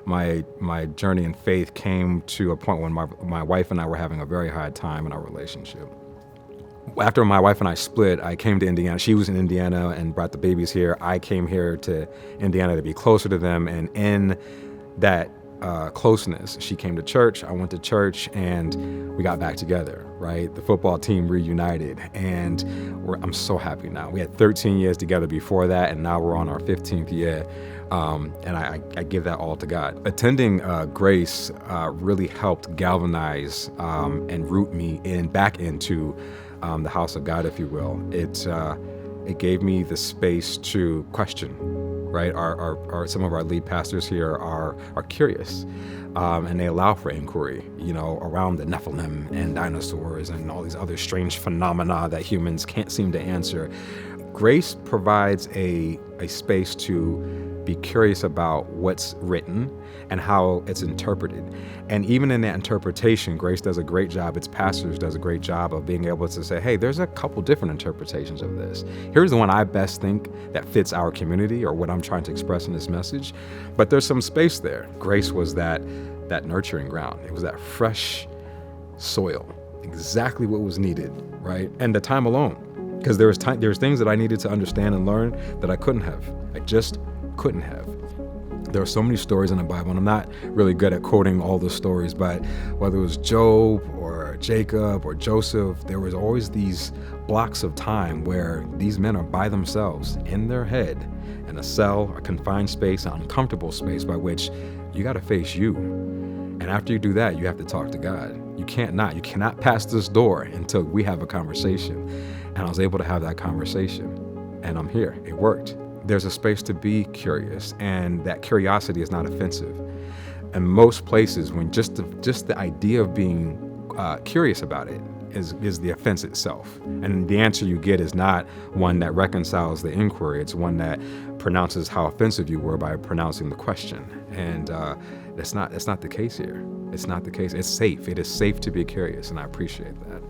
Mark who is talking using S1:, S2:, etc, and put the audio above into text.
S1: my journey in faith came to a point when my wife and I were having a very hard time in our relationship. After my wife and I split, I came to Indiana. She was in Indiana and brought the babies here. I came here to Indiana to be closer to them. And in that closeness, she came to church, I went to church, and we got back together, right? The football team reunited, and I'm so happy now. We had 13 years together before that, and now we're on our 15th year. And I give that all to God. Attending Grace really helped galvanize and root me back into the house of God, if you will. It gave me the space to question, right? Some of our lead pastors here are curious, and they allow for inquiry, around the Nephilim and dinosaurs and all these other strange phenomena that humans can't seem to answer. Grace provides a space to be curious about what's written and how it's interpreted. And even in that interpretation, Grace does a great job, its pastors does a great job of being able to say, hey, there's a couple different interpretations of this. Here's the one I best think that fits our community or what I'm trying to express in this message. But there's some space there. Grace was that nurturing ground. It was that fresh soil, exactly what was needed, right? And the time alone. Because there was things that I needed to understand and learn that I couldn't have. I just couldn't have. There are so many stories in the Bible, and I'm not really good at quoting all the stories, but whether it was Job or Jacob or Joseph, there was always these blocks of time where these men are by themselves in their head in a cell, a confined space, an uncomfortable space by which you got to face you. And after you do that, you have to talk to God. You cannot pass this door until we have a conversation. And I was able to have that conversation, and I'm here. It worked. There's a space to be curious, and that curiosity is not offensive. In most places, when just the idea of being curious about it is the offense itself. And the answer you get is not one that reconciles the inquiry. It's one that pronounces how offensive you were by pronouncing the question. And that's not the case here. It's not the case. It's safe. It is safe to be curious, and I appreciate that.